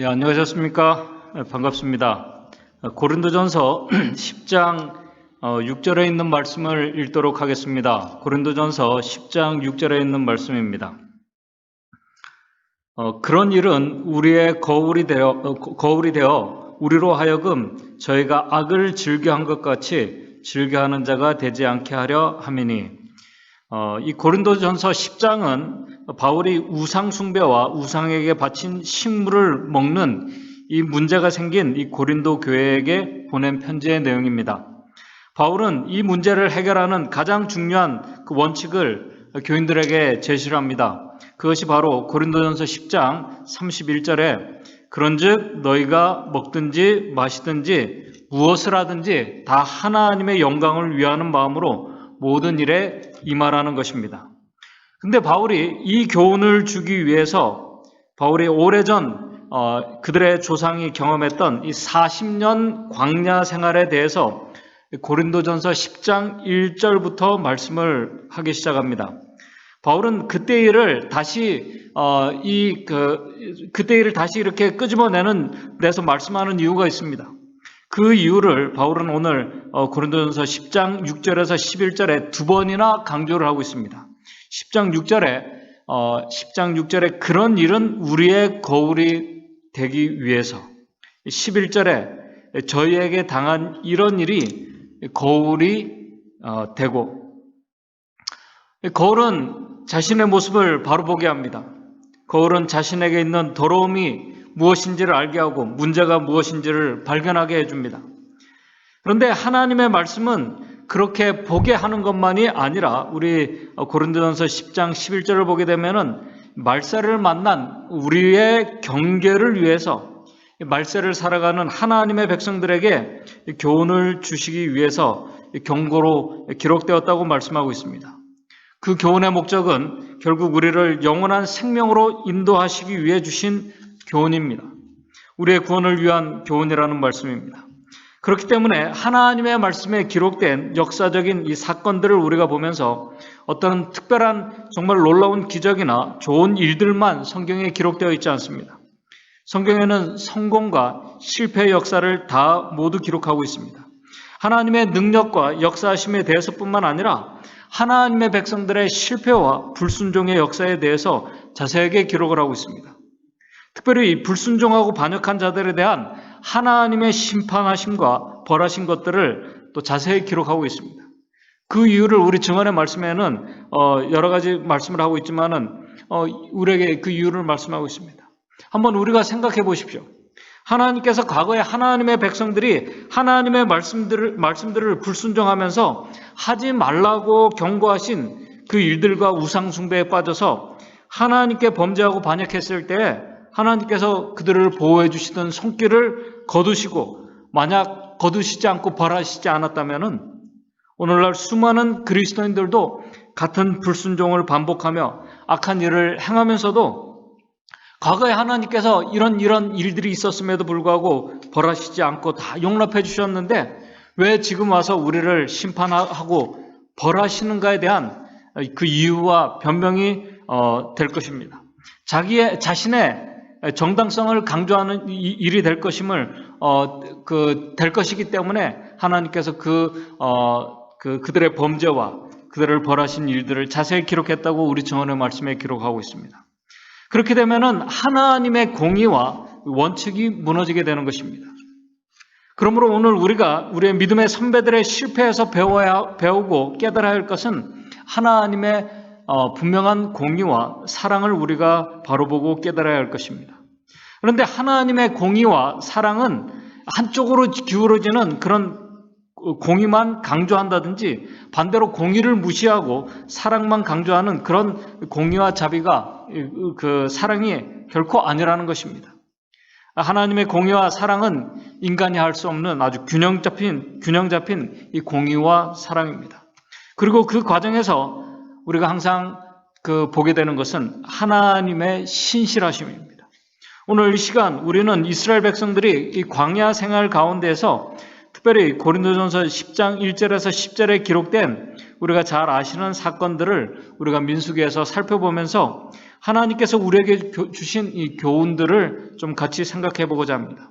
예, 안녕하셨습니까? 반갑습니다. 고린도전서 10장 6절에 있는 말씀을 읽도록 하겠습니다. 고린도전서 10장 6절에 있는 말씀입니다. 그런 일은 우리의 거울이 되어 우리로 하여금 저희가 악을 즐겨한 것 같이 즐겨하는 자가 되지 않게 하려 함이니. 이 고린도전서 10장은 바울이 우상 숭배와 우상에게 바친 식물을 먹는 이 문제가 생긴 이 고린도 교회에게 보낸 편지의 내용입니다. 바울은 이 문제를 해결하는 가장 중요한 그 원칙을 교인들에게 제시를 합니다. 그것이 바로 고린도전서 10장 31절에 그런즉 너희가 먹든지 마시든지 무엇을 하든지 다 하나님의 영광을 위하는 마음으로 모든 일에 임하라는 것입니다. 근데 바울이 이 교훈을 주기 위해서 바울이 오래전 그들의 조상이 경험했던 이 40년 광야 생활에 대해서 고린도전서 10장 1절부터 말씀을 하기 시작합니다. 바울은 그때 일을 다시 이렇게 내서 말씀하는 이유가 있습니다. 그 이유를 바울은 오늘 고린도전서 10장 6절에서 11절에 두 번이나 강조를 하고 있습니다. 10장 6절에 그런 일은 우리의 거울이 되기 위해서, 11절에 저희에게 당한 이런 일이 거울이 되고, 거울은 자신의 모습을 바로 보게 합니다. 거울은 자신에게 있는 더러움이 무엇인지를 알게 하고 문제가 무엇인지를 발견하게 해줍니다. 그런데 하나님의 말씀은 그렇게 보게 하는 것만이 아니라 우리 고린도전서 10장 11절을 보게 되면은 말세를 만난 우리의 경계를 위해서 말세를 살아가는 하나님의 백성들에게 교훈을 주시기 위해서 경고로 기록되었다고 말씀하고 있습니다. 그 교훈의 목적은 결국 우리를 영원한 생명으로 인도하시기 위해 주신 교훈입니다. 우리의 구원을 위한 교훈이라는 말씀입니다. 그렇기 때문에 하나님의 말씀에 기록된 역사적인 이 사건들을 우리가 보면서 어떤 특별한 정말 놀라운 기적이나 좋은 일들만 성경에 기록되어 있지 않습니다. 성경에는 성공과 실패의 역사를 다 모두 기록하고 있습니다. 하나님의 능력과 역사하심에 대해서뿐만 아니라 하나님의 백성들의 실패와 불순종의 역사에 대해서 자세하게 기록을 하고 있습니다. 특별히 불순종하고 반역한 자들에 대한 하나님의 심판하심과 벌하신 것들을 또 자세히 기록하고 있습니다. 그 이유를 우리 증언의 말씀에는 여러 가지 말씀을 하고 있지만은 우리에게 그 이유를 말씀하고 있습니다. 한번 우리가 생각해 보십시오. 하나님께서 과거에 하나님의 백성들이 하나님의 말씀들을 불순종하면서 하지 말라고 경고하신 그 일들과 우상 숭배에 빠져서 하나님께 범죄하고 반역했을 때 하나님께서 그들을 보호해 주시던 손길을 거두시고 만약 거두시지 않고 벌하시지 않았다면은 오늘날 수많은 그리스도인들도 같은 불순종을 반복하며 악한 일을 행하면서도 과거에 하나님께서 이런 일들이 있었음에도 불구하고 벌하시지 않고 다 용납해 주셨는데 왜 지금 와서 우리를 심판하고 벌하시는가에 대한 그 이유와 변명이 될 것입니다. 자신의 정당성을 강조하는 일이 될 것이기 때문에 하나님께서 그들의 범죄와 그들을 벌하신 일들을 자세히 기록했다고 우리 증언의 말씀에 기록하고 있습니다. 그렇게 되면은 하나님의 공의와 원칙이 무너지게 되는 것입니다. 그러므로 오늘 우리가 우리의 믿음의 선배들의 실패에서 배우고 깨달아야 할 것은 하나님의 분명한 공의와 사랑을 우리가 바로 보고 깨달아야 할 것입니다. 그런데 하나님의 공의와 사랑은 한쪽으로 기울어지는 그런 공의만 강조한다든지 반대로 공의를 무시하고 사랑만 강조하는 그런 공의와 자비가 그 사랑이 결코 아니라는 것입니다. 하나님의 공의와 사랑은 인간이 할 수 없는 아주 균형 잡힌 이 공의와 사랑입니다. 그리고 그 과정에서 우리가 항상 보게 되는 것은 하나님의 신실하심입니다. 오늘 이 시간 우리는 이스라엘 백성들이 이 광야 생활 가운데에서 특별히 고린도전서 10장 1절에서 10절에 기록된 우리가 잘 아시는 사건들을 우리가 민수기에서 살펴보면서 하나님께서 우리에게 주신 이 교훈들을 좀 같이 생각해 보고자 합니다.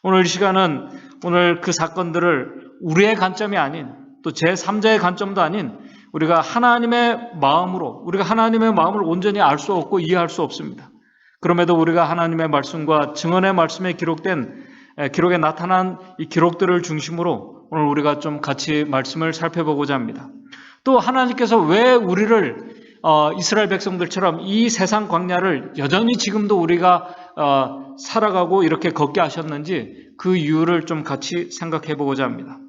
오늘 이 시간은 오늘 그 사건들을 우리의 관점이 아닌 또 제3자의 관점도 아닌 우리가 하나님의 마음을 온전히 알 수 없고 이해할 수 없습니다. 그럼에도 우리가 하나님의 말씀과 증언의 말씀에 기록에 나타난 이 기록들을 중심으로 오늘 우리가 좀 같이 말씀을 살펴보고자 합니다. 또 하나님께서 왜 우리를 이스라엘 백성들처럼 이 세상 광야를 여전히 지금도 우리가 살아가고 이렇게 걷게 하셨는지 그 이유를 좀 같이 생각해 보고자 합니다.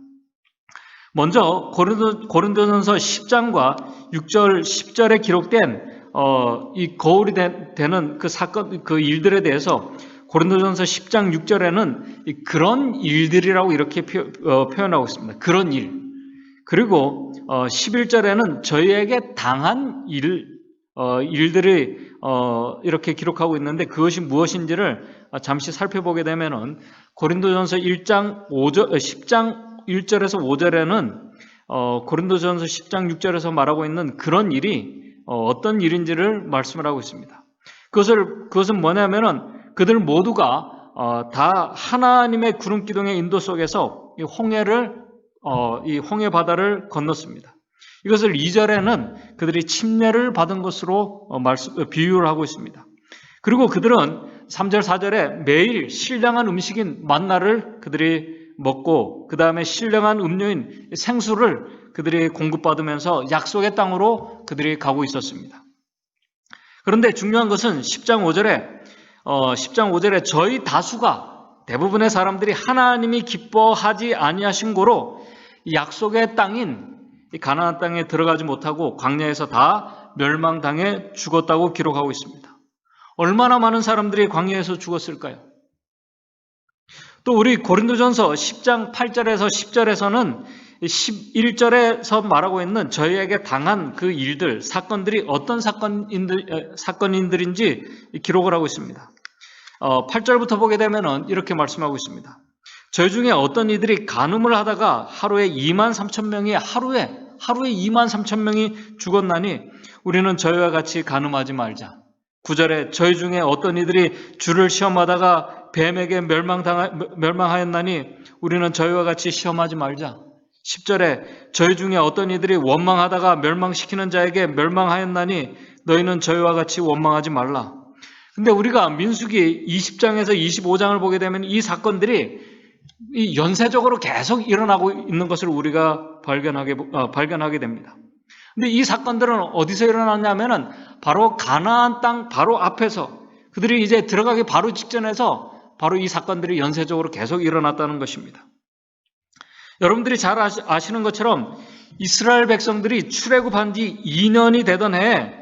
먼저 고린도전서 10장과 6절, 10절에 기록된 이 거울이 되는 그 사건, 그 일들에 대해서 고린도전서 10장 6절에는 그런 일들이라고 이렇게 표현하고 있습니다. 그런 일. 그리고 11절에는 저희에게 당한 일들이 이렇게 기록하고 있는데 그것이 무엇인지를 잠시 살펴보게 되면은 고린도전서 10장 1절에서 5절에는 고린도전서 10장 6절에서 말하고 있는 그런 일이 어떤 일인지를 말씀을 하고 있습니다. 그것은 뭐냐면은 그들 모두가 다 하나님의 구름 기둥의 인도 속에서 이 홍해 바다를 건넜습니다. 이것을 2절에는 그들이 침례를 받은 것으로 비유를 하고 있습니다. 그리고 그들은 3절, 4절에 매일 신령한 음식인 만나를 그들이 먹고 그 다음에 신령한 음료인 생수를 그들이 공급받으면서 약속의 땅으로 그들이 가고 있었습니다. 그런데 중요한 것은 10장 5절에 저희 다수가 대부분의 사람들이 하나님이 기뻐하지 아니하신 고로 약속의 땅인 이 가나안 땅에 들어가지 못하고 광야에서 다 멸망당해 죽었다고 기록하고 있습니다. 얼마나 많은 사람들이 광야에서 죽었을까요? 또 우리 고린도전서 10장 8절에서 10절에서는 11절에서 말하고 있는 저희에게 당한 그 일들, 사건들이 어떤 사건인들인지 기록을 하고 있습니다. 8절부터 보게 되면 이렇게 말씀하고 있습니다. 저희 중에 어떤 이들이 간음을 하다가 하루에 2만 3천 명이 하루에 2만 3천 명이 죽었나니 우리는 저희와 같이 간음하지 말자. 9절에 저희 중에 어떤 이들이 주를 시험하다가 뱀에게 멸망하였나니 우리는 저희와 같이 시험하지 말자. 10절에 저희 중에 어떤 이들이 원망하다가 멸망시키는 자에게 멸망하였나니 너희는 저희와 같이 원망하지 말라. 근데 우리가 민수기 20장에서 25장을 보게 되면 이 사건들이 이 연쇄적으로 계속 일어나고 있는 것을 우리가 발견하게 됩니다. 근데 이 사건들은 어디서 일어났냐면은 바로 가나안 땅 바로 앞에서 그들이 이제 들어가기 바로 직전에서 바로 이 사건들이 연쇄적으로 계속 일어났다는 것입니다. 여러분들이 잘 아시는 것처럼 이스라엘 백성들이 출애굽한 지 2년이 되던 해에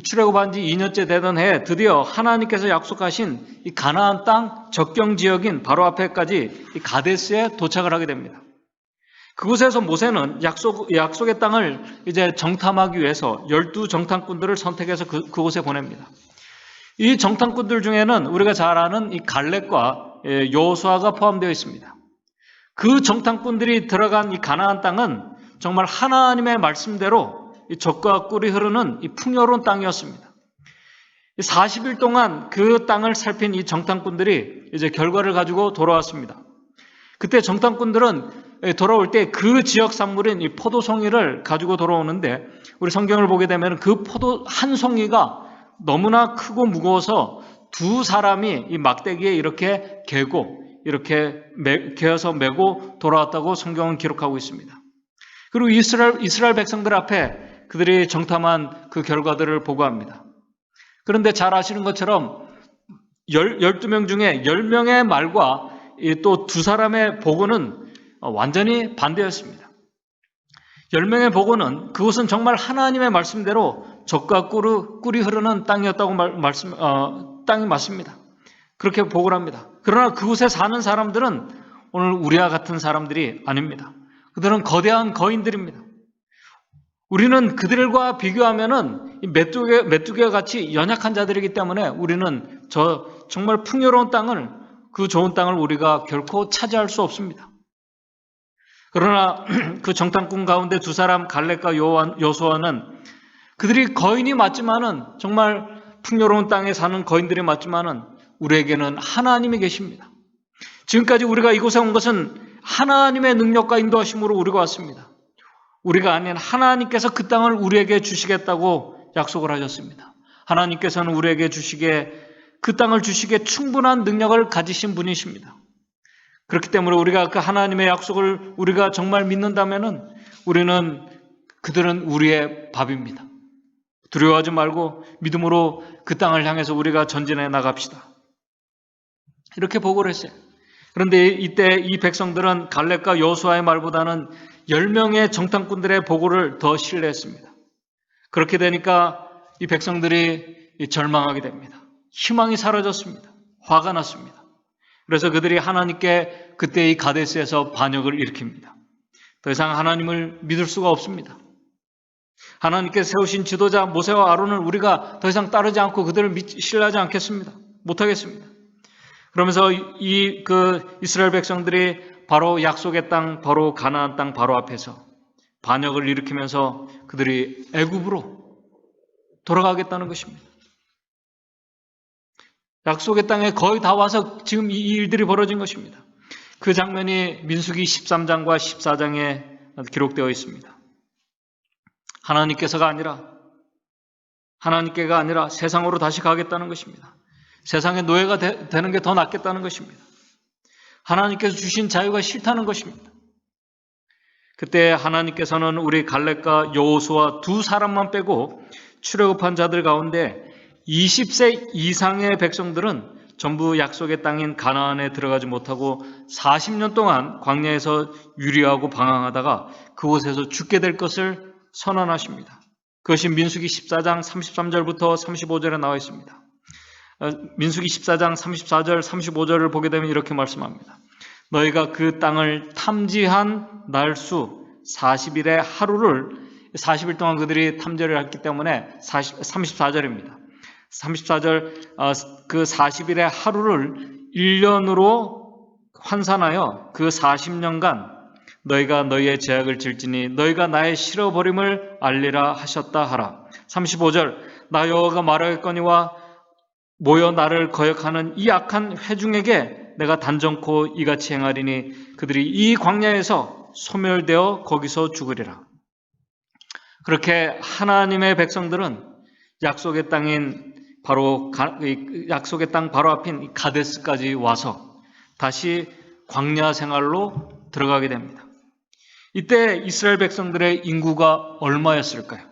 출애굽한 지 2년째 되던 해에 드디어 하나님께서 약속하신 이 가나안 땅 적경 지역인 바로 앞에까지 이 가데스에 도착을 하게 됩니다. 그곳에서 모세는 약속의 땅을 이제 정탐하기 위해서 12정탐꾼들을 선택해서 그곳에 보냅니다. 이 정탐꾼들 중에는 우리가 잘 아는 이 갈렙과 여호수아가 포함되어 있습니다. 그 정탐꾼들이 들어간 이 가나안 땅은 정말 하나님의 말씀대로 이 젖과 꿀이 흐르는 이 풍요로운 땅이었습니다. 40일 동안 그 땅을 살핀 이 정탐꾼들이 이제 결과를 가지고 돌아왔습니다. 그때 정탐꾼들은 돌아올 때 그 지역 산물인 이 포도송이를 가지고 돌아오는데 우리 성경을 보게 되면 그 포도 한 송이가 너무나 크고 무거워서 두 사람이 이 막대기에 이렇게 개어서 메고 돌아왔다고 성경은 기록하고 있습니다. 그리고 이스라엘 백성들 앞에 그들이 정탐한 그 결과들을 보고합니다. 그런데 잘 아시는 것처럼 12명 중에 10명의 말과 또 두 사람의 보고는 완전히 반대였습니다. 10명의 보고는 그곳은 정말 하나님의 말씀대로 젖과 꿀이 흐르는 땅이었다고 땅이 맞습니다. 그렇게 보고를 합니다. 그러나 그곳에 사는 사람들은 오늘 우리와 같은 사람들이 아닙니다. 그들은 거대한 거인들입니다. 우리는 그들과 비교하면은 메뚜기와 같이 연약한 자들이기 때문에 우리는 정말 풍요로운 그 좋은 땅을 우리가 결코 차지할 수 없습니다. 그러나 그 정탐꾼 가운데 두 사람 갈렙과 여호수아는 그들이 거인이 맞지만은 정말 풍요로운 땅에 사는 거인들이 맞지만은 우리에게는 하나님이 계십니다. 지금까지 우리가 이곳에 온 것은 하나님의 능력과 인도하심으로 우리가 왔습니다. 우리가 아닌 하나님께서 그 땅을 우리에게 주시겠다고 약속을 하셨습니다. 하나님께서는 우리에게 그 땅을 주시기에 충분한 능력을 가지신 분이십니다. 그렇기 때문에 우리가 그 하나님의 약속을 우리가 정말 믿는다면은 그들은 우리의 밥입니다. 두려워하지 말고 믿음으로 그 땅을 향해서 우리가 전진해 나갑시다. 이렇게 보고를 했어요. 그런데 이때 이 백성들은 갈렙과 여호수아의 말보다는 10명의 정탐꾼들의 보고를 더 신뢰했습니다. 그렇게 되니까 이 백성들이 절망하게 됩니다. 희망이 사라졌습니다. 화가 났습니다. 그래서 그들이 하나님께 그때 이 가데스에서 반역을 일으킵니다. 더 이상 하나님을 믿을 수가 없습니다. 하나님께서 세우신 지도자 모세와 아론을 우리가 더 이상 따르지 않고 그들을 신뢰하지 않겠습니다. 못하겠습니다. 그러면서 이스라엘 백성들이 바로 약속의 땅, 바로 가나안 땅 바로 앞에서 반역을 일으키면서 그들이 애굽으로 돌아가겠다는 것입니다. 약속의 땅에 거의 다 와서 지금 이 일들이 벌어진 것입니다. 그 장면이 민수기 13장과 14장에 기록되어 있습니다. 하나님께가 아니라 세상으로 다시 가겠다는 것입니다. 세상의 노예가 되는 게 더 낫겠다는 것입니다. 하나님께서 주신 자유가 싫다는 것입니다. 그때 하나님께서는 우리 갈렙과 여호수아 두 사람만 빼고 출애굽한 자들 가운데 20세 이상의 백성들은 전부 약속의 땅인 가나안에 들어가지 못하고 40년 동안 광야에서 유리하고 방황하다가 그곳에서 죽게 될 것을 선언하십니다. 그것이 민수기 14장 33절부터 35절에 나와 있습니다. 민수기 14장 34절 35절을 보게 되면 이렇게 말씀합니다. 너희가 그 땅을 탐지한 날수 40일의 하루를 40일 동안 그들이 탐지를 했기 때문에 34절입니다. 34절 그 40일의 하루를 1년으로 환산하여 그 40년간 너희가 너희의 제약을 질지니 너희가 나의 싫어버림을 알리라 하셨다 하라. 35절 나 여호와가 말하겠거니와 모여 나를 거역하는 이 악한 회중에게 내가 단정코 이같이 행하리니 그들이 이 광야에서 소멸되어 거기서 죽으리라. 그렇게 하나님의 백성들은 약속의 땅인 약속의 땅 바로 앞인 가데스까지 와서 다시 광야 생활로 들어가게 됩니다. 이때 이스라엘 백성들의 인구가 얼마였을까요?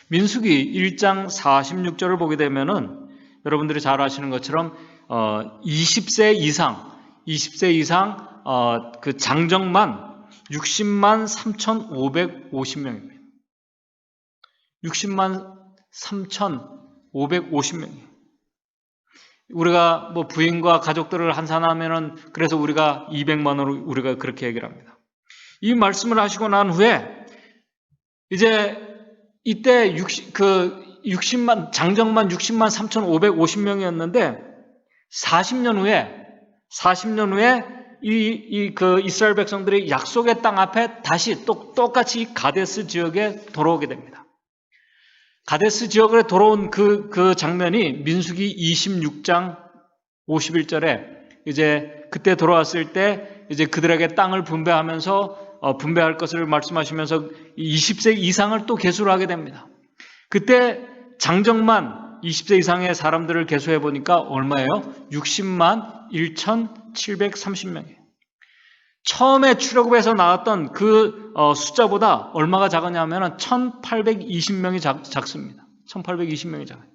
민수기 1장 46절을 보게 되면은 여러분들이 잘 아시는 것처럼 20세 이상 그 장정만 60만 3,550명입니다. 60만 3,550명이에요. 우리가 뭐 부인과 가족들을 한산하면은 그래서 우리가 200만으로 우리가 그렇게 얘기를 합니다. 이 말씀을 하시고 난 후에 이제 이때 장정만 60만 3,550명이었는데 40년 후에 그 이스라엘 백성들이 약속의 땅 앞에 다시 똑같이 가데스 지역에 돌아오게 됩니다. 가데스 지역에 돌아온 그 장면이 민수기 26장 51절에 이제 그때 돌아왔을 때 이제 그들에게 땅을 분배할 것을 말씀하시면서 20세 이상을 또 계수를 하게 됩니다. 그때 장정만 20세 이상의 사람들을 계수해 보니까 얼마예요? 60만 1,730명이에요. 처음에 출애굽에서 나왔던 그 숫자보다 얼마가 작으냐면 1,820명이 작습니다. 1,820명이 작아요.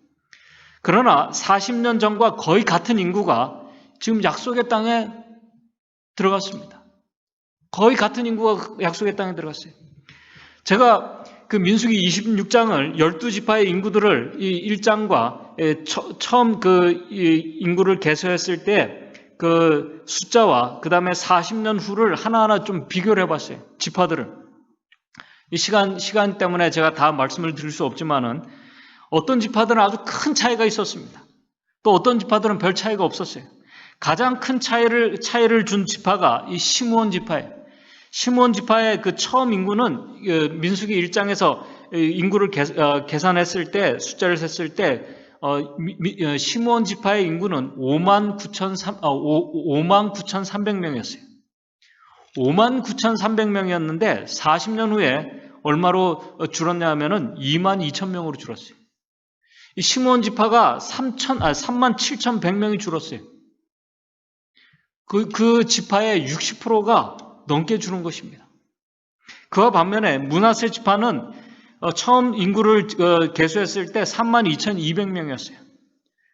그러나 40년 전과 거의 같은 인구가 지금 약속의 땅에 들어갔습니다. 거의 같은 인구가 약속의 땅에 들어갔어요. 제가 그 민수기 26장을 12지파의 인구들을 이 1장과 처음 그 인구를 계수했을 때 그 숫자와 그 다음에 40년 후를 하나하나 좀 비교를 해봤어요. 지파들을. 이 시간 때문에 제가 다 말씀을 드릴 수 없지만은 어떤 지파들은 아주 큰 차이가 있었습니다. 또 어떤 지파들은 별 차이가 없었어요. 가장 큰 차이를 준 지파가 이 시므온 지파예요. 시므온 지파의 그 처음 인구는 민수기 1장에서 인구를 계산했을 때, 숫자를 셌을 때 시므온 지파의 인구는 59,300명이었어요. 59,300명이었는데 40년 후에 얼마로 줄었냐 하면은 22,000명으로 줄었어요. 이 시므온 지파가 37,100명이 줄었어요. 그 지파의 60%가 넘게 줄은 것입니다. 그와 반면에 므낫세 지파는 처음 인구를 계수했을 때 32,200명이었어요.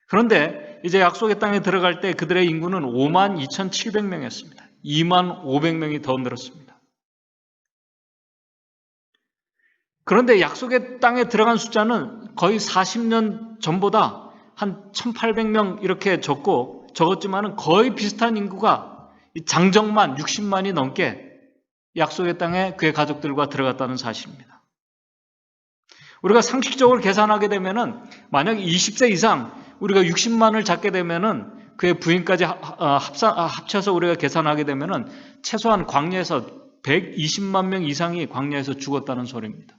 그런데 이제 약속의 땅에 들어갈 때 그들의 인구는 52,700명이었습니다. 25,500명이 더 늘었습니다. 그런데 약속의 땅에 들어간 숫자는 거의 40년 전보다 한 1,800명 이렇게 적었지만은 거의 비슷한 인구가 장정만 60만이 넘게 약속의 땅에 그의 가족들과 들어갔다는 사실입니다. 우리가 상식적으로 계산하게 되면은 만약 20세 이상 우리가 60만을 잡게 되면은 그의 부인까지 합쳐서 우리가 계산하게 되면은 최소한 광야에서 120만 명 이상이 광야에서 죽었다는 소리입니다.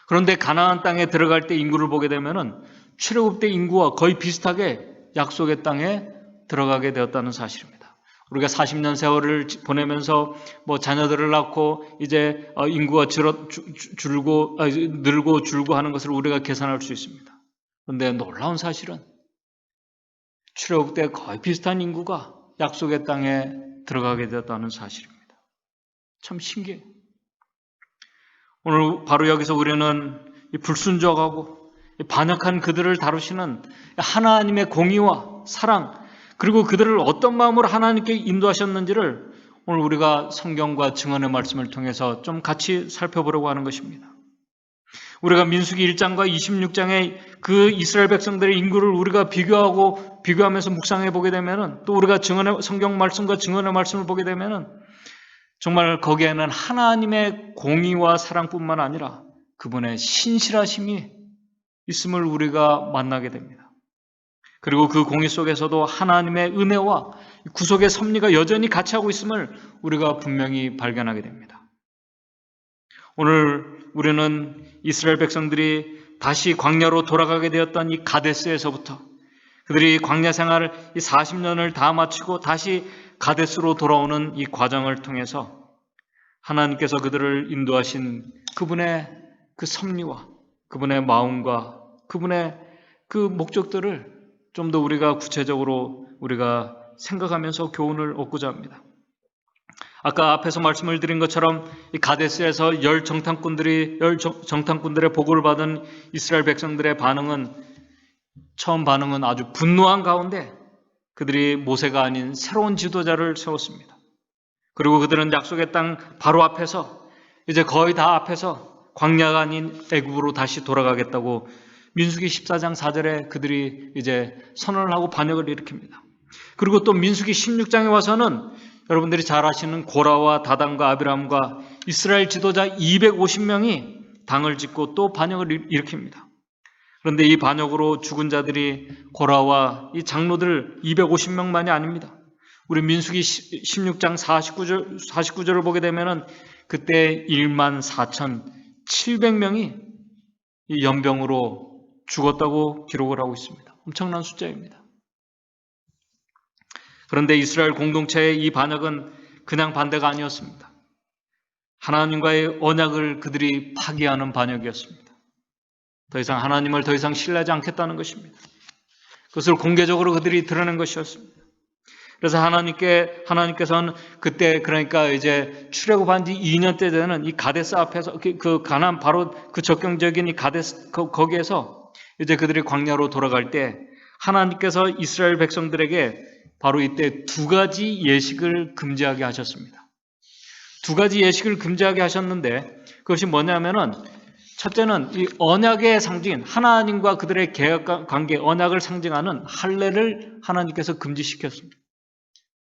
그런데 가나안 땅에 들어갈 때 인구를 보게 되면은 출애굽 때 인구와 거의 비슷하게 약속의 땅에 들어가게 되었다는 사실입니다. 우리가 40년 세월을 보내면서 자녀들을 낳고 이제 인구가 늘고 줄고 하는 것을 우리가 계산할 수 있습니다. 그런데 놀라운 사실은 출애굽 때 거의 비슷한 인구가 약속의 땅에 들어가게 되었다는 사실입니다. 참 신기해요. 오늘 바로 여기서 우리는 불순종하고 반역한 그들을 다루시는 하나님의 공의와 사랑, 그리고 그들을 어떤 마음으로 하나님께 인도하셨는지를 오늘 우리가 성경과 증언의 말씀을 통해서 좀 같이 살펴보려고 하는 것입니다. 우리가 민수기 1장과 26장의 그 이스라엘 백성들의 인구를 우리가 비교하면서 묵상해 보게 되면은, 또 우리가 성경 말씀과 증언의 말씀을 보게 되면은 정말 거기에는 하나님의 공의와 사랑뿐만 아니라 그분의 신실하심이 있음을 우리가 만나게 됩니다. 그리고 그 공의 속에서도 하나님의 은혜와 구속의 섭리가 여전히 같이 하고 있음을 우리가 분명히 발견하게 됩니다. 오늘 우리는 이스라엘 백성들이 다시 광야로 돌아가게 되었던 이 가데스에서부터 그들이 광야 생활을 이 40년을 다 마치고 다시 가데스로 돌아오는 이 과정을 통해서 하나님께서 그들을 인도하신 그분의 그 섭리와 그분의 마음과 그분의 그 목적들을 좀 더 우리가 구체적으로 우리가 생각하면서 교훈을 얻고자 합니다. 아까 앞에서 말씀을 드린 것처럼 이 가데스에서 열 정탐꾼들의 보고를 받은 이스라엘 백성들의 처음 반응은 아주 분노한 가운데 그들이 모세가 아닌 새로운 지도자를 세웠습니다. 그리고 그들은 약속의 땅 바로 앞에서, 이제 거의 다 앞에서 광야가 아닌 애굽으로 다시 돌아가겠다고 민수기 14장 4절에 그들이 이제 선언을 하고 반역을 일으킵니다. 그리고 또 민수기 16장에 와서는 여러분들이 잘 아시는 고라와 다단과 아비람과 이스라엘 지도자 250명이 당을 짓고 또 반역을 일으킵니다. 그런데 이 반역으로 죽은 자들이 고라와 이 장로들 250명만이 아닙니다. 우리 민수기 16장 49절을 보게 되면은 그때 14,700명이 이 연병으로 죽었다고 기록을 하고 있습니다. 엄청난 숫자입니다. 그런데 이스라엘 공동체의 이 반역은 그냥 반대가 아니었습니다. 하나님과의 언약을 그들이 파기하는 반역이었습니다. 더 이상 하나님을 더 이상 신뢰하지 않겠다는 것입니다. 그것을 공개적으로 그들이 드러낸 것이었습니다. 그래서 하나님께서는 그때, 그러니까 이제 출애굽한 지 2년째 되는 이 가데스 앞에서, 그 가나안 바로 그 적경적인 이 가데스 거기에서 이제 그들이 광야로 돌아갈 때 하나님께서 이스라엘 백성들에게 바로 이때 두 가지 예식을 금지하게 하셨습니다. 두 가지 예식을 금지하게 하셨는데 그것이 뭐냐면은, 첫째는 이 언약의 상징인 하나님과 그들의 계약 관계, 언약을 상징하는 할례를 하나님께서 금지시켰습니다.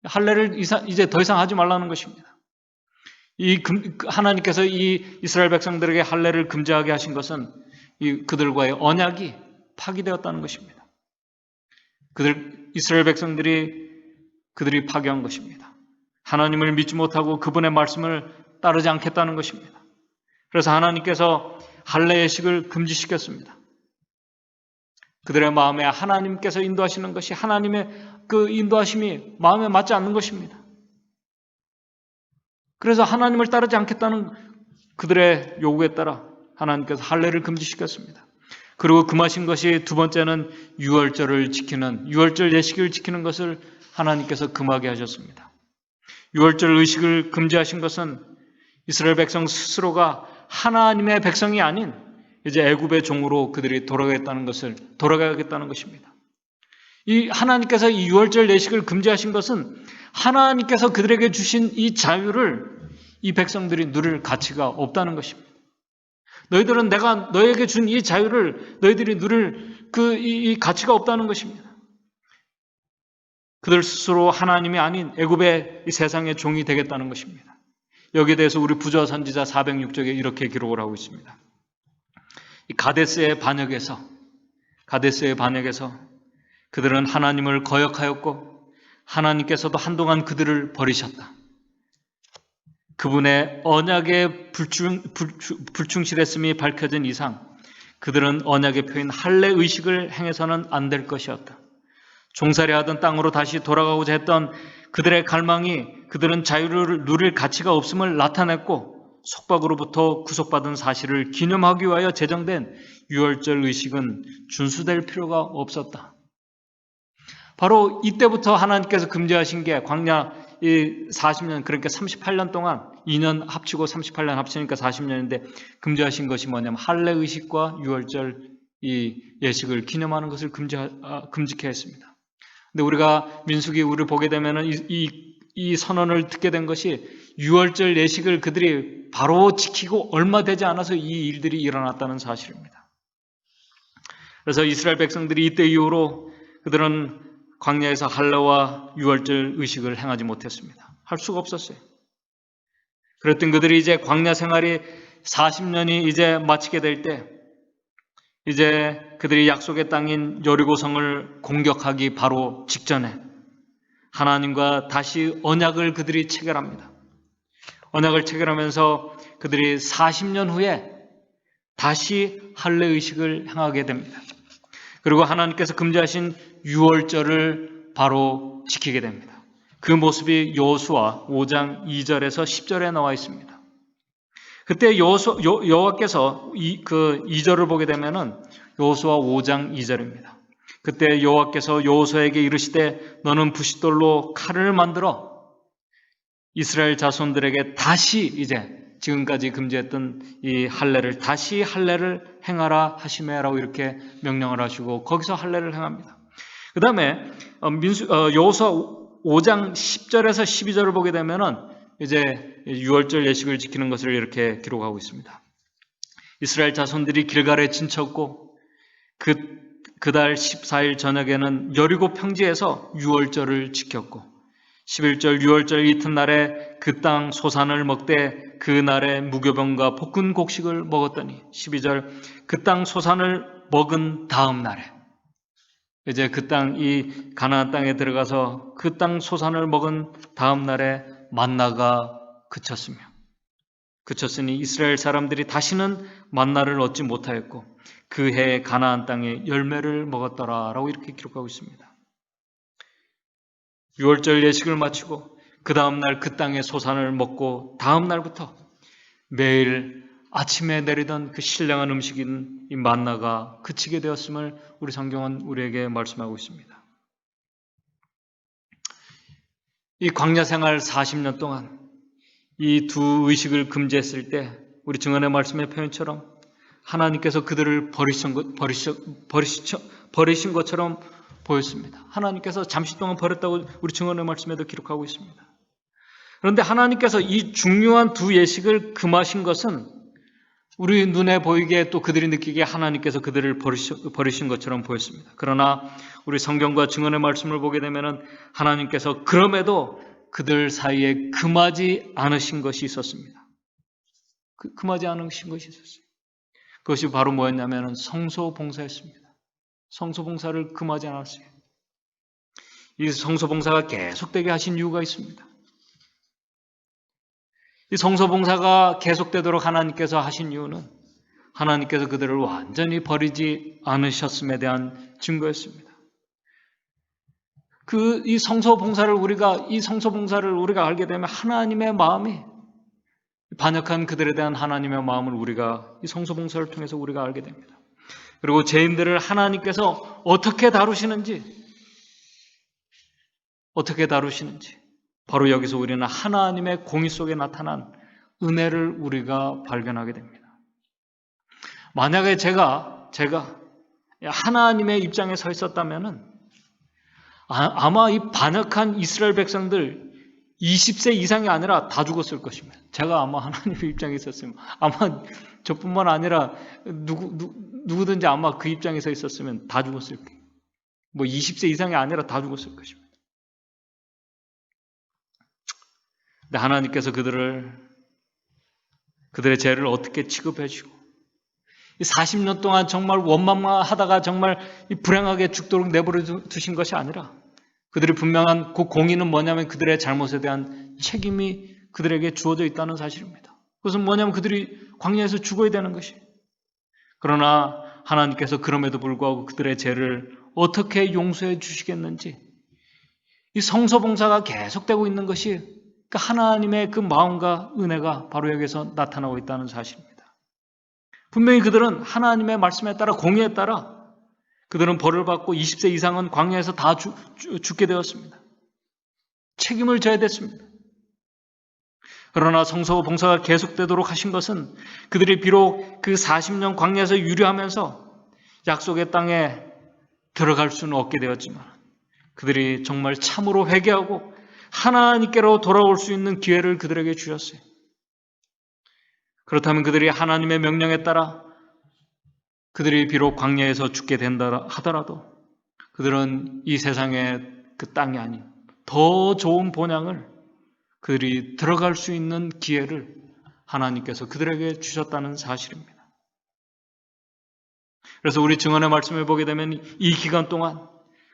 할례를 이제 더 이상 하지 말라는 것입니다. 하나님께서 이 이스라엘 백성들에게 할례를 금지하게 하신 것은 그들과의 언약이 파기되었다는 것입니다. 이스라엘 백성들이 그들이 파기한 것입니다. 하나님을 믿지 못하고 그분의 말씀을 따르지 않겠다는 것입니다. 그래서 하나님께서 할례 예식을 금지시켰습니다. 그들의 마음에 하나님께서 인도하시는 것이 하나님의 그 인도하심이 마음에 맞지 않는 것입니다. 그래서 하나님을 따르지 않겠다는 그들의 요구에 따라 하나님께서 할례를 금지시켰습니다. 그리고 금하신 것이 두 번째는 유월절을 지키는 유월절 예식을 지키는 것을 하나님께서 금하게 하셨습니다. 유월절 의식을 금지하신 것은 이스라엘 백성 스스로가 하나님의 백성이 아닌 이제 애굽의 종으로 그들이 돌아가겠다는 것입니다. 이 하나님께서 이 유월절 예식을 금지하신 것은 하나님께서 그들에게 주신 이 자유를 이 백성들이 누릴 가치가 없다는 것입니다. 너희들은 내가 너에게 준 이 자유를 너희들이 누릴 이 가치가 없다는 것입니다. 그들 스스로 하나님이 아닌 애굽의 이 세상의 종이 되겠다는 것입니다. 여기에 대해서 우리 부조 선지자 406쪽에 이렇게 기록을 하고 있습니다. 이 가데스의 반역에서 그들은 하나님을 거역하였고 하나님께서도 한동안 그들을 버리셨다. 그분의 언약에 불충실했음이 밝혀진 이상 그들은 언약의 표인 할례 의식을 행해서는 안 될 것이었다. 종살이 하던 땅으로 다시 돌아가고자 했던 그들의 갈망이 그들은 자유를 누릴 가치가 없음을 나타냈고 속박으로부터 구속받은 사실을 기념하기 위하여 제정된 유월절 의식은 준수될 필요가 없었다. 바로 이때부터 하나님께서 금지하신 게 광야 40년, 그러니까 38년 동안 2년 합치고 38년 합치니까 40년인데 금지하신 것이 뭐냐면 할례 의식과 유월절 이 예식을 기념하는 것을 금지케 했습니다. 근데 우리가 민수기 우리를 보게 되면은 이 선언을 듣게 된 것이 유월절 예식을 그들이 바로 지키고 얼마 되지 않아서 이 일들이 일어났다는 사실입니다. 그래서 이스라엘 백성들이 이때 이후로 그들은 광야에서 할례와 유월절 의식을 행하지 못했습니다. 할 수가 없었어요. 그랬던 그들이 이제 광야 생활이 40년이 이제 마치게 될 때 이제 그들이 약속의 땅인 여리고성을 공격하기 바로 직전에 하나님과 다시 언약을 그들이 체결합니다. 언약을 체결하면서 그들이 40년 후에 다시 할례 의식을 행하게 됩니다. 그리고 하나님께서 금지하신 유월절을 바로 지키게 됩니다. 그 모습이 여호수아 5장 2절에서 10절에 나와 있습니다. 그때 여호와께서 그 2절을 보게 되면은 여호수아 5장 2절입니다. 그때 여호와께서 여호수아에게 이르시되 너는 부싯돌로 칼을 만들어 이스라엘 자손들에게 다시 이제 지금까지 금지했던 이 할례를 다시 할례를 행하라 하시매라고 이렇게 명령을 하시고 거기서 할례를 행합니다. 그 다음에 여호수아 5장 10절에서 12절을 보게 되면은 이제 유월절 예식을 지키는 것을 이렇게 기록하고 있습니다. 이스라엘 자손들이 길갈에 진쳤고 그달 14일 저녁에는 여리고 평지에서 유월절을 지켰고 11절 유월절 이튿날에 그 땅 소산을 먹되 그 날에 무교병과 볶은 곡식을 먹었더니 12절 그 땅 소산을 먹은 다음 날에 이제 그 땅 이 가나안 땅에 들어가서 그 땅 소산을 먹은 다음 날에 만나가 그쳤으니 이스라엘 사람들이 다시는 만나를 얻지 못하였고 그 해에 가나안 땅에 열매를 먹었더라라고 이렇게 기록하고 있습니다. 유월절 예식을 마치고 그 다음 날 그 땅의 소산을 먹고 다음 날부터 매일 아침에 내리던 그 신령한 음식인 이 만나가 그치게 되었음을 우리 성경은 우리에게 말씀하고 있습니다. 이 광야 생활 40년 동안 이 두 의식을 금지했을 때 우리 증언의 말씀의 표현처럼 하나님께서 그들을 버리신 것처럼 보였습니다. 하나님께서 잠시 동안 버렸다고 우리 증언의 말씀에도 기록하고 있습니다. 그런데 하나님께서 이 중요한 두 예식을 금하신 것은 우리 눈에 보이게 또 그들이 느끼기에 하나님께서 그들을 버리신 것처럼 보였습니다. 그러나 우리 성경과 증언의 말씀을 보게 되면 하나님께서 그럼에도 그들 사이에 금하지 않으신 것이 있었습니다. 금하지 않으신 것이 있었어요. 그것이 바로 뭐였냐면 성소봉사였습니다. 성소봉사를 금하지 않았어요. 이 성소봉사가 계속되게 하신 이유가 있습니다. 이 성소봉사가 계속되도록 하나님께서 하신 이유는 하나님께서 그들을 완전히 버리지 않으셨음에 대한 증거였습니다. 이 성소봉사를 우리가 알게 되면 하나님의 마음이 반역한 그들에 대한 하나님의 마음을 우리가 이 성소봉사를 통해서 우리가 알게 됩니다. 그리고 죄인들을 하나님께서 어떻게 다루시는지 바로 여기서 우리는 하나님의 공의 속에 나타난 은혜를 우리가 발견하게 됩니다. 만약에 제가 하나님의 입장에 서 있었다면은 아마 이 반역한 이스라엘 백성들 20세 이상이 아니라 다 죽었을 것입니다. 제가 아마 하나님의 입장에 있었으면 아마 저뿐만 아니라 누구든지 아마 그 입장에 서 있었으면 다 죽었을 거예요. 20세 이상이 아니라 다 죽었을 것입니다. 근데 하나님께서 그들의 죄를 어떻게 취급해 주시고 40년 동안 정말 원망하다가 정말 불행하게 죽도록 내버려 두신 것이 아니라 그들이 분명한 그 공의는 뭐냐면 그들의 잘못에 대한 책임이 그들에게 주어져 있다는 사실입니다. 그것은 뭐냐면 그들이 광야에서 죽어야 되는 것이에요. 그러나 하나님께서 그럼에도 불구하고 그들의 죄를 어떻게 용서해 주시겠는지 이 성소봉사가 계속되고 있는 것이 하나님의 그 마음과 은혜가 바로 여기서 나타나고 있다는 사실입니다. 분명히 그들은 하나님의 말씀에 따라 공의에 따라 그들은 벌을 받고 20세 이상은 광야에서 다 죽게 되었습니다. 책임을 져야 됐습니다. 그러나 성소봉사가 계속되도록 하신 것은 그들이 비록 그 40년 광야에서 유료하면서 약속의 땅에 들어갈 수는 없게 되었지만 그들이 정말 참으로 회개하고 하나님께로 돌아올 수 있는 기회를 그들에게 주셨어요. 그렇다면 그들이 하나님의 명령에 따라 그들이 비록 광야에서 죽게 된다 하더라도 그들은 이 세상의 그 땅이 아닌 더 좋은 본향을 그들이 들어갈 수 있는 기회를 하나님께서 그들에게 주셨다는 사실입니다. 그래서 우리 증언의 말씀을 보게 되면 이 기간 동안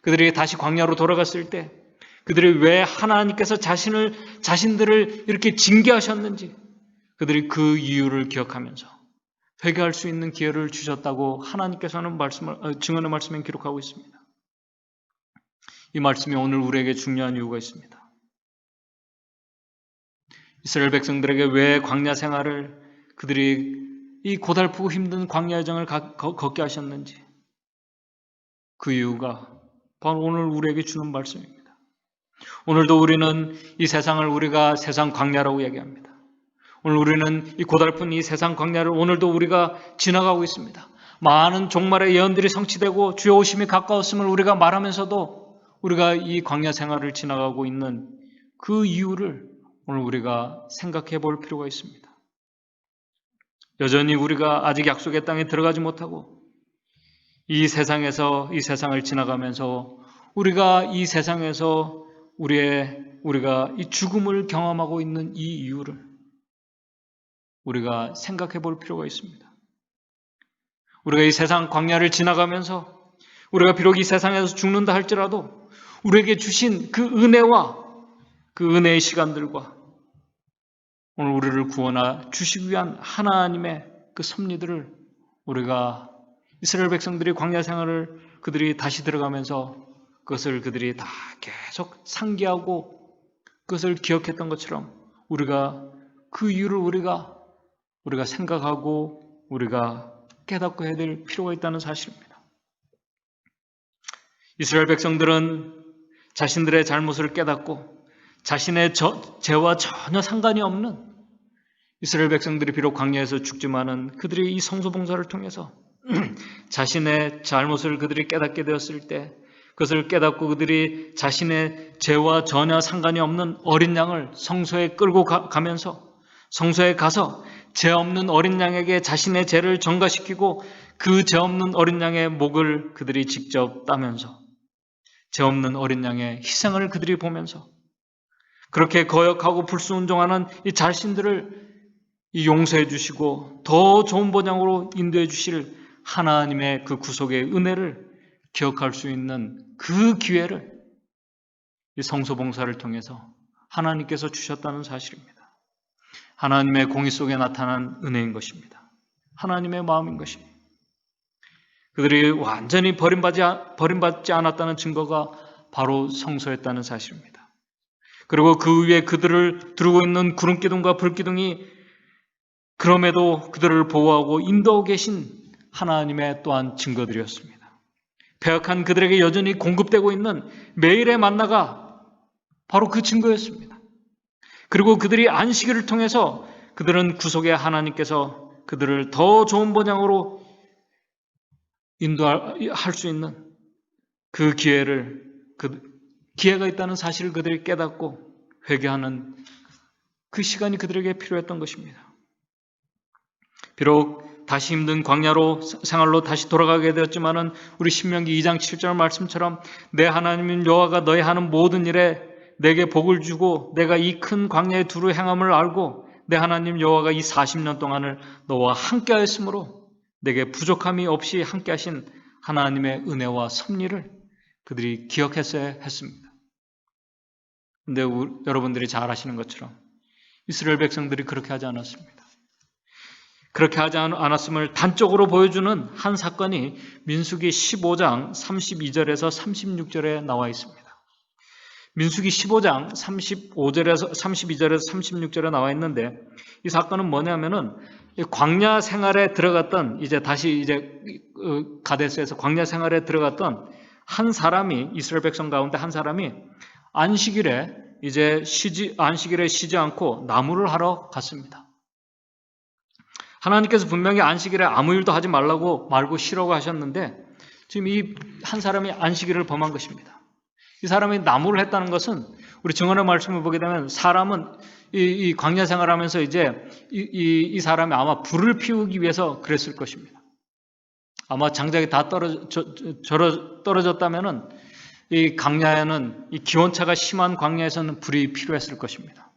그들이 다시 광야로 돌아갔을 때 그들이 왜 하나님께서 자신들을 이렇게 징계하셨는지 그들이 그 이유를 기억하면서 회개할 수 있는 기회를 주셨다고 하나님께서는 증언의 말씀에 기록하고 있습니다. 이 말씀이 오늘 우리에게 중요한 이유가 있습니다. 이스라엘 백성들에게 왜 광야 생활을 그들이 이 고달프고 힘든 광야 여정을 걷게 하셨는지 그 이유가 바로 오늘 우리에게 주는 말씀입니다. 오늘도 우리는 이 세상을 우리가 세상 광야라고 얘기합니다. 오늘 우리는 이 고달픈 이 세상 광야를 오늘도 우리가 지나가고 있습니다. 많은 종말의 예언들이 성취되고 주의 오심이 가까웠음을 우리가 말하면서도 우리가 이 광야 생활을 지나가고 있는 그 이유를 오늘 우리가 생각해 볼 필요가 있습니다. 여전히 우리가 아직 약속의 땅에 들어가지 못하고 이 세상을 지나가면서 우리가 이 세상에서 우리가 이 죽음을 경험하고 있는 이 이유를 우리가 생각해 볼 필요가 있습니다. 우리가 이 세상 광야를 지나가면서 우리가 비록 이 세상에서 죽는다 할지라도 우리에게 주신 그 은혜와 그 은혜의 시간들과 오늘 우리를 구원하 주시기 위한 하나님의 그 섭리들을 우리가 이스라엘 백성들이 광야 생활을 그들이 다시 들어가면서 그것을 그들이 다 계속 상기하고 그것을 기억했던 것처럼 우리가 그 이유를 우리가 생각하고 우리가 깨닫고 해야 될 필요가 있다는 사실입니다. 이스라엘 백성들은 자신들의 잘못을 깨닫고 자신의 죄와 전혀 상관이 없는 이스라엘 백성들이 비록 광야에서 죽지만은 그들이 이 성소봉사를 통해서 자신의 잘못을 그들이 깨닫게 되었을 때 그것을 깨닫고 그들이 자신의 죄와 전혀 상관이 없는 어린 양을 성소에 끌고 가면서 성소에 가서 죄 없는 어린 양에게 자신의 죄를 전가시키고 그 죄 없는 어린 양의 목을 그들이 직접 따면서 죄 없는 어린 양의 희생을 그들이 보면서 그렇게 거역하고 불순종하는 이 자신들을 용서해 주시고 더 좋은 본향으로 인도해 주실 하나님의 그 구속의 은혜를 기억할 수 있는 그 기회를 이 성소봉사를 통해서 하나님께서 주셨다는 사실입니다. 하나님의 공의 속에 나타난 은혜인 것입니다. 하나님의 마음인 것입니다. 그들이 완전히 버림받지 않았다는 증거가 바로 성소였다는 사실입니다. 그리고 그 위에 그들을 두르고 있는 구름기둥과 불기둥이 그럼에도 그들을 보호하고 인도하고 계신 하나님의 또한 증거들이었습니다. 배역한 그들에게 여전히 공급되고 있는 매일의 만나가 바로 그 증거였습니다. 그리고 그들이 안식일을 통해서 그들은 구속의 하나님께서 그들을 더 좋은 번향으로 인도할 수 있는 그 기회가 있다는 사실을 그들이 깨닫고 회개하는 그 시간이 그들에게 필요했던 것입니다. 비록 다시 힘든 광야로 생활로 다시 돌아가게 되었지만은 우리 신명기 2장 7절 말씀처럼 내 하나님 여호와가 너희 하는 모든 일에 내게 복을 주고 내가 이 큰 광야에 두루 행함을 알고 내 하나님 여호와가 이 40년 동안을 너와 함께하였으므로 내게 부족함이 없이 함께하신 하나님의 은혜와 섭리를 그들이 기억했어야 했습니다. 그런데 여러분들이 잘 아시는 것처럼 이스라엘 백성들이 그렇게 하지 않았습니다. 그렇게 하지 않았음을 단적으로 보여주는 한 사건이 민수기 15장 32절에서 36절에 나와 있습니다. 민수기 15장 32절에서 36절에 나와 있는데 이 사건은 뭐냐면은 광야 생활에 들어갔던 다시 가데스에서 광야 생활에 들어갔던 한 사람이 이스라엘 백성 가운데 한 사람이 안식일에 쉬지 않고 나무를 하러 갔습니다. 하나님께서 분명히 안식일에 아무 일도 하지 말고 쉬라고 하셨는데 지금 이 한 사람이 안식일을 범한 것입니다. 이 사람이 나무를 했다는 것은 우리 증언의 말씀을 보게 되면 사람은 이 광야 생활하면서 이 사람이 아마 불을 피우기 위해서 그랬을 것입니다. 아마 장작이 다 떨어졌다면은 이 광야에는 이 기온차가 심한 광야에서는 불이 필요했을 것입니다.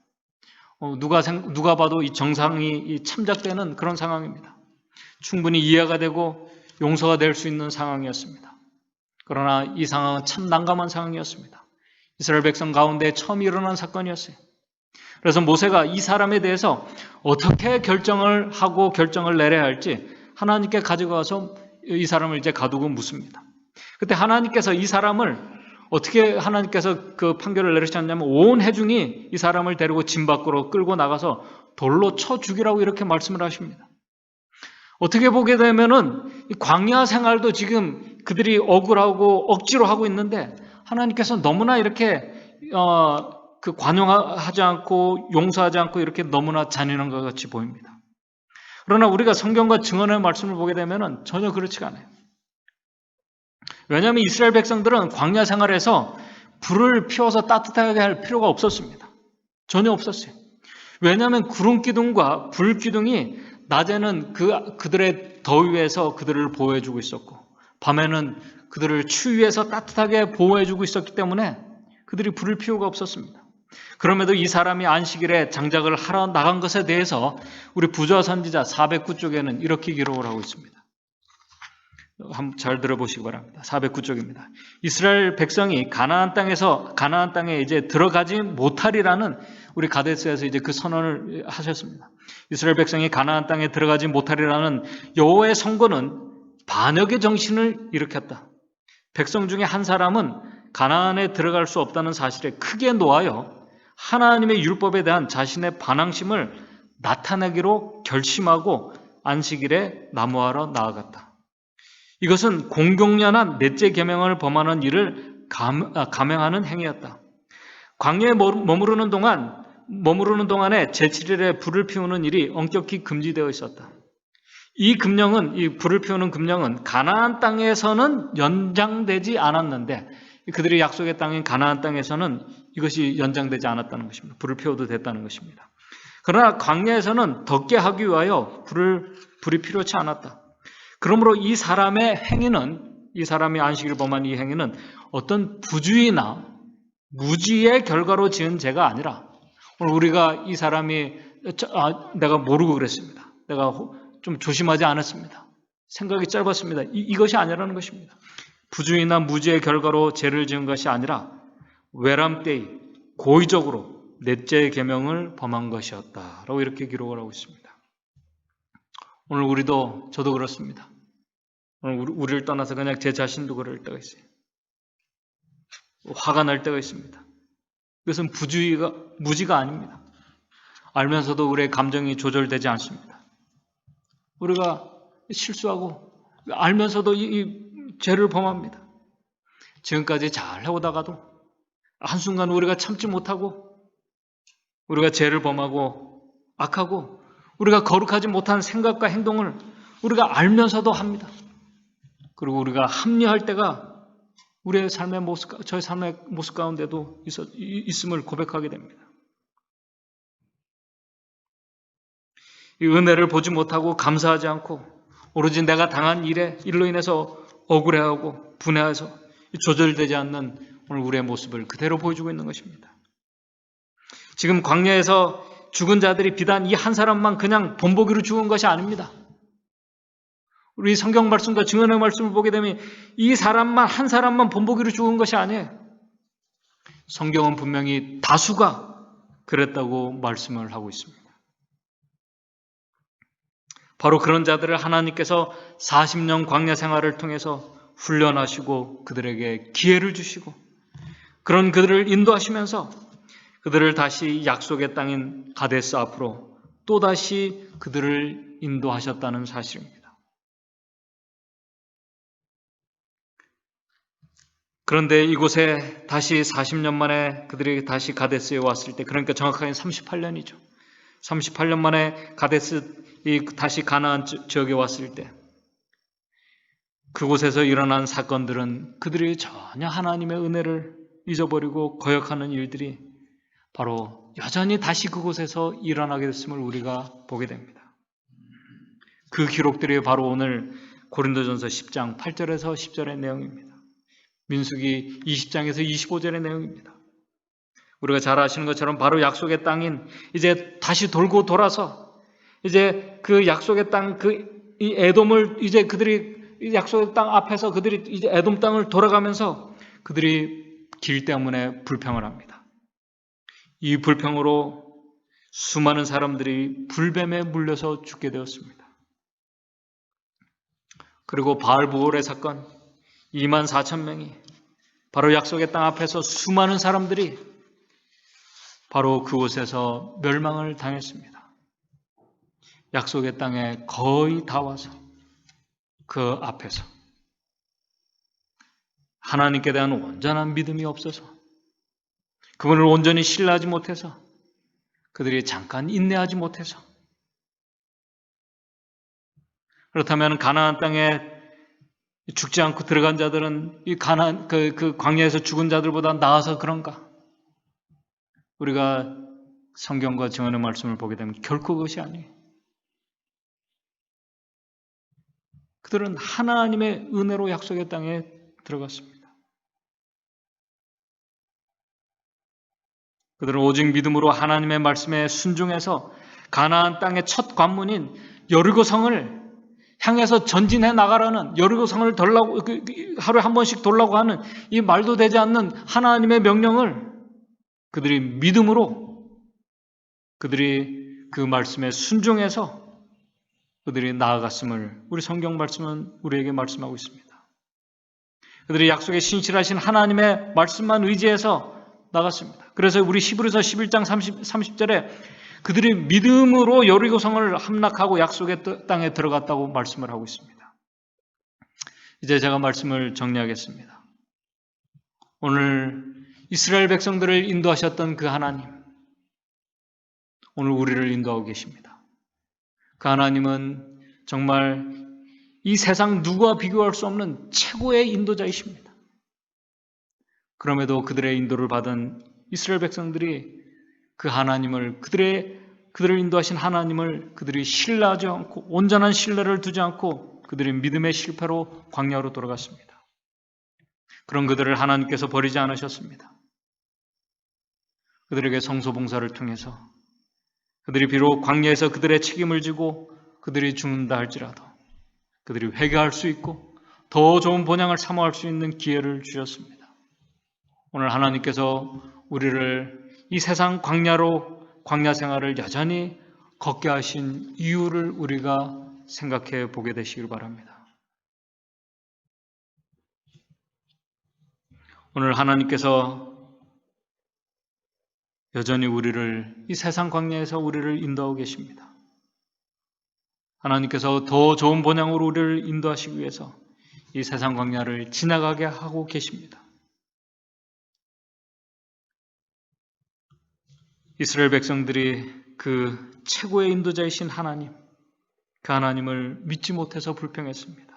누가 봐도 이 정상이 참작되는 그런 상황입니다. 충분히 이해가 되고 용서가 될 수 있는 상황이었습니다. 그러나 이 상황은 참 난감한 상황이었습니다. 이스라엘 백성 가운데 처음 일어난 사건이었어요. 그래서 모세가 이 사람에 대해서 어떻게 결정을 내려야 할지 하나님께 가져가서 이 사람을 가두고 묻습니다. 그때 하나님께서 이 사람을 어떻게 하나님께서 그 판결을 내리셨냐면 온 회중이 이 사람을 데리고 진 밖으로 끌고 나가서 돌로 쳐 죽이라고 이렇게 말씀을 하십니다. 어떻게 보게 되면은 광야 생활도 지금 그들이 억울하고 억지로 하고 있는데 하나님께서 너무나 이렇게 관용하지 않고 용서하지 않고 이렇게 너무나 잔인한 것 같이 보입니다. 그러나 우리가 성경과 증언의 말씀을 보게 되면은 전혀 그렇지가 않아요. 왜냐하면 이스라엘 백성들은 광야 생활에서 불을 피워서 따뜻하게 할 필요가 없었습니다. 전혀 없었어요. 왜냐하면 구름기둥과 불기둥이 낮에는 그들의 더위에서 그들을 보호해주고 있었고 밤에는 그들을 추위에서 따뜻하게 보호해주고 있었기 때문에 그들이 불을 피우가 없었습니다. 그럼에도 이 사람이 안식일에 장작을 하러 나간 것에 대해서 우리 부조화 선지자 409쪽에는 이렇게 기록을 하고 있습니다. 한번 잘 들어보시기 바랍니다. 409쪽입니다. 이스라엘 백성이 가나안 땅에 들어가지 못하리라는 우리 가데스에서 그 선언을 하셨습니다. 이스라엘 백성이 가나안 땅에 들어가지 못하리라는 여호와의 선고는 반역의 정신을 일으켰다. 백성 중에 한 사람은 가나안에 들어갈 수 없다는 사실에 크게 노하여 하나님의 율법에 대한 자신의 반항심을 나타내기로 결심하고 안식일에 나무하러 나아갔다. 이것은 공공연한 넷째 계명을 범하는 일을 감행하는 행위였다. 광야에 머무르는 동안에 제7일에 불을 피우는 일이 엄격히 금지되어 있었다. 이 불을 피우는 금령은 가나안 땅에서는 연장되지 않았는데 그들이 약속의 땅인 가나안 땅에서는 이것이 연장되지 않았다는 것입니다. 불을 피워도 됐다는 것입니다. 그러나 광야에서는 덥게 하기 위하여 불이 필요치 않았다. 그러므로 이 사람이 안식일을 범한 이 행위는 어떤 부주의나 무지의 결과로 지은 죄가 아니라 오늘 우리가 이 사람이 내가 모르고 그랬습니다. 내가 좀 조심하지 않았습니다. 생각이 짧았습니다. 이것이 아니라는 것입니다. 부주의나 무지의 결과로 죄를 지은 것이 아니라 외람되이 고의적으로 넷째 계명을 범한 것이었다라고 이렇게 기록을 하고 있습니다. 오늘 우리도 저도 그렇습니다. 오늘 우리를 떠나서 그냥 제 자신도 그럴 때가 있어요. 화가 날 때가 있습니다. 그것은 무지가 아닙니다. 알면서도 우리의 감정이 조절되지 않습니다. 우리가 실수하고 알면서도 이 죄를 범합니다. 지금까지 잘 해오다가도 한순간 우리가 참지 못하고 우리가 죄를 범하고 악하고 우리가 거룩하지 못한 생각과 행동을 우리가 알면서도 합니다. 그리고 우리가 합리할 때가 우리의 삶의 모습, 저의 삶의 모습 가운데도 있음을 고백하게 됩니다. 이 은혜를 보지 못하고 감사하지 않고 오로지 내가 당한 일로 인해서 억울해하고 분해해서 조절되지 않는 오늘 우리의 모습을 그대로 보여주고 있는 것입니다. 지금 광야에서 죽은 자들이 비단 이 한 사람만 그냥 본보기로 죽은 것이 아닙니다. 우리 성경 말씀과 증언의 말씀을 보게 되면 이 사람만 한 사람만 본보기로 죽은 것이 아니에요. 성경은 분명히 다수가 그랬다고 말씀을 하고 있습니다. 바로 그런 자들을 하나님께서 40년 광야 생활을 통해서 훈련하시고 그들에게 기회를 주시고 그런 그들을 인도하시면서 그들을 다시 약속의 땅인 가데스 앞으로 또다시 그들을 인도하셨다는 사실입니다. 그런데 이곳에 다시 40년 만에 그들이 다시 가데스에 왔을 때, 그러니까 정확하게 38년이죠. 38년 만에 다시 가나안 지역에 왔을 때 그곳에서 일어난 사건들은 그들이 전혀 하나님의 은혜를 잊어버리고 거역하는 일들이 바로 여전히 다시 그곳에서 일어나게 됐음을 우리가 보게 됩니다. 그 기록들이 바로 오늘 고린도전서 10장 8절에서 10절의 내용입니다. 민수기 20장에서 25절의 내용입니다. 우리가 잘 아시는 것처럼 바로 약속의 땅인 이제 다시 돌고 돌아서 이제 그 약속의 땅 이 에돔을 이제 그들이 약속의 땅 앞에서 그들이 이제 에돔 땅을 돌아가면서 그들이 길 때문에 불평을 합니다. 이 불평으로 수많은 사람들이 불뱀에 물려서 죽게 되었습니다. 그리고 바알부올의 사건 24,000명이 바로 약속의 땅 앞에서 수많은 사람들이 바로 그곳에서 멸망을 당했습니다. 약속의 땅에 거의 다 와서 그 앞에서 하나님께 대한 온전한 믿음이 없어서 그분을 온전히 신뢰하지 못해서 그들이 잠깐 인내하지 못해서 그렇다면 가나안 땅에 죽지 않고 들어간 자들은 이 그 광야에서 죽은 자들보다 나아서 그런가? 우리가 성경과 증언의 말씀을 보게 되면 결코 그것이 아니에요. 그들은 하나님의 은혜로 약속의 땅에 들어갔습니다. 그들은 오직 믿음으로 하나님의 말씀에 순종해서 가나안 땅의 첫 관문인 여리고성을 향해서 전진해 나가라는, 여리고성을 하루에 한 번씩 돌라고 하는 이 말도 되지 않는 하나님의 명령을 그들이 믿음으로 그들이 그 말씀에 순종해서 그들이 나아갔음을 우리 성경 말씀은 우리에게 말씀하고 있습니다. 그들이 약속에 신실하신 하나님의 말씀만 의지해서 나갔습니다. 그래서 우리 히브리서 11장 30절에 그들이 믿음으로 여리고성을 함락하고 약속의 땅에 들어갔다고 말씀을 하고 있습니다. 이제 제가 말씀을 정리하겠습니다. 오늘 이스라엘 백성들을 인도하셨던 그 하나님, 오늘 우리를 인도하고 계십니다. 그 하나님은 정말 이 세상 누구와 비교할 수 없는 최고의 인도자이십니다. 그럼에도 그들의 인도를 받은 이스라엘 백성들이 그 하나님을, 그들을 인도하신 하나님을 그들이 신뢰하지 않고, 온전한 신뢰를 두지 않고 그들의 믿음의 실패로 광야로 돌아갔습니다. 그런 그들을 하나님께서 버리지 않으셨습니다. 그들에게 성소봉사를 통해서 그들이 비록 광야에서 그들의 책임을 지고 그들이 죽는다 할지라도 그들이 회개할 수 있고 더 좋은 본향을 사모할 수 있는 기회를 주셨습니다. 오늘 하나님께서 우리를 이 세상 광야 생활을 여전히 걷게 하신 이유를 우리가 생각해 보게 되시길 바랍니다. 오늘 하나님께서 여전히 우리를 이 세상 광야에서 우리를 인도하고 계십니다. 하나님께서 더 좋은 본향으로 우리를 인도하시기 위해서 이 세상 광야를 지나가게 하고 계십니다. 이스라엘 백성들이 그 최고의 인도자이신 하나님, 그 하나님을 믿지 못해서 불평했습니다.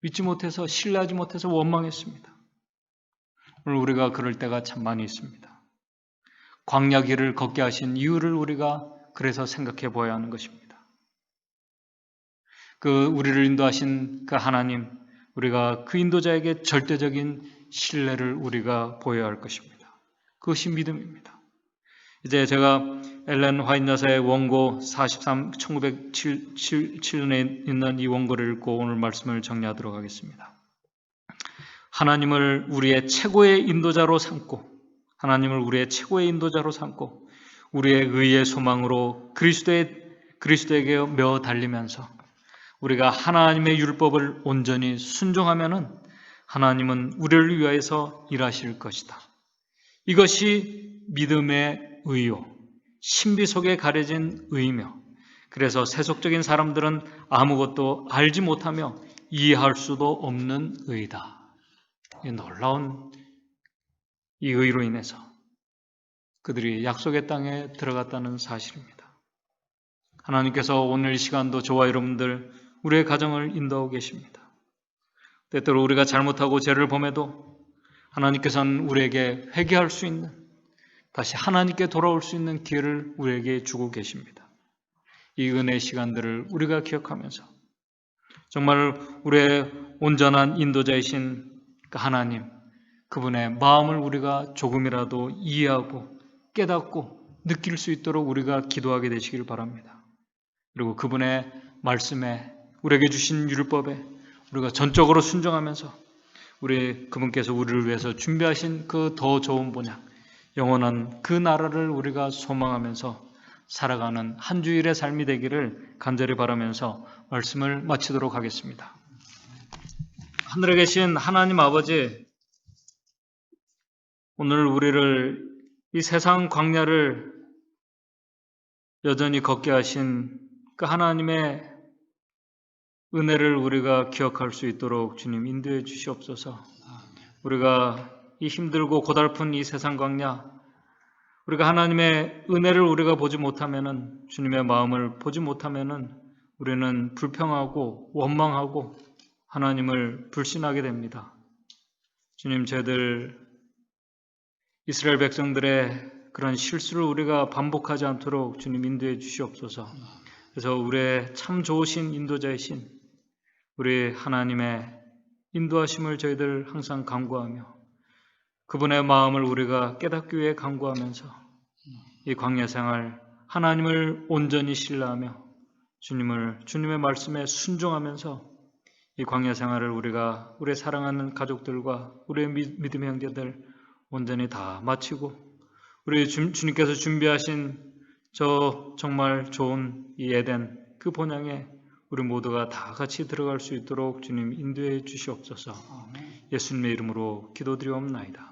믿지 못해서, 신뢰하지 못해서 원망했습니다. 오늘 우리가 그럴 때가 참 많이 있습니다. 광야 길을 걷게 하신 이유를 우리가 그래서 생각해 보아야 하는 것입니다. 그 우리를 인도하신 그 하나님, 우리가 그 인도자에게 절대적인 신뢰를 우리가 보여야 할 것입니다. 그것이 믿음입니다. 이제 제가 엘렌 화이트 여사의 원고 1907년에 있는 이 원고를 읽고 오늘 말씀을 정리하도록 하겠습니다. 하나님을 우리의 최고의 인도자로 삼고, 하나님을 우리의 최고의 인도자로 삼고 우리의 의의 소망으로 그리스도에게 매어 달리면서 우리가 하나님의 율법을 온전히 순종하면은 하나님은 우리를 위하여서 일하실 것이다. 이것이 믿음의 의요, 신비 속에 가려진 의이며, 그래서 세속적인 사람들은 아무것도 알지 못하며 이해할 수도 없는 의이다. 이 놀라운 이 의로 인해서 그들이 약속의 땅에 들어갔다는 사실입니다. 하나님께서 오늘 이 시간도 저와 여러분들 우리의 가정을 인도하고 계십니다. 때때로 우리가 잘못하고 죄를 범해도 하나님께서는 우리에게 회개할 수 있는, 다시 하나님께 돌아올 수 있는 기회를 우리에게 주고 계십니다. 이 은혜의 시간들을 우리가 기억하면서 정말 우리의 온전한 인도자이신 그 하나님, 그분의 마음을 우리가 조금이라도 이해하고 깨닫고 느낄 수 있도록 우리가 기도하게 되시길 바랍니다. 그리고 그분의 말씀에, 우리에게 주신 율법에 우리가 전적으로 순종하면서 그분께서 우리를 위해서 준비하신 그 더 좋은 본향, 영원한 그 나라를 우리가 소망하면서 살아가는 한 주일의 삶이 되기를 간절히 바라면서 말씀을 마치도록 하겠습니다. 하늘에 계신 하나님 아버지, 오늘 우리를 이 세상 광야를 여전히 걷게 하신 그 하나님의 은혜를 우리가 기억할 수 있도록 주님 인도해 주시옵소서. 우리가 이 힘들고 고달픈 이 세상 광야, 우리가 하나님의 은혜를 우리가 보지 못하면은, 주님의 마음을 보지 못하면은 우리는 불평하고 원망하고 하나님을 불신하게 됩니다. 주님, 저희들 이스라엘 백성들의 그런 실수를 우리가 반복하지 않도록 주님 인도해 주시옵소서. 그래서 우리의 참 좋으신 인도자이신 우리 하나님의 인도하심을 저희들 항상 간구하며 그분의 마음을 우리가 깨닫기 위해 간구하면서 이 광야 생활 하나님을 온전히 신뢰하며 주님의 말씀에 순종하면서 이 광야 생활을 우리가 우리의 사랑하는 가족들과 우리의 믿음의 형제들 온전히 다 마치고 우리 주님께서 준비하신 저 정말 좋은 이 에덴 그 본향에 우리 모두가 다 같이 들어갈 수 있도록 주님 인도해 주시옵소서. 예수님의 이름으로 기도드리옵나이다.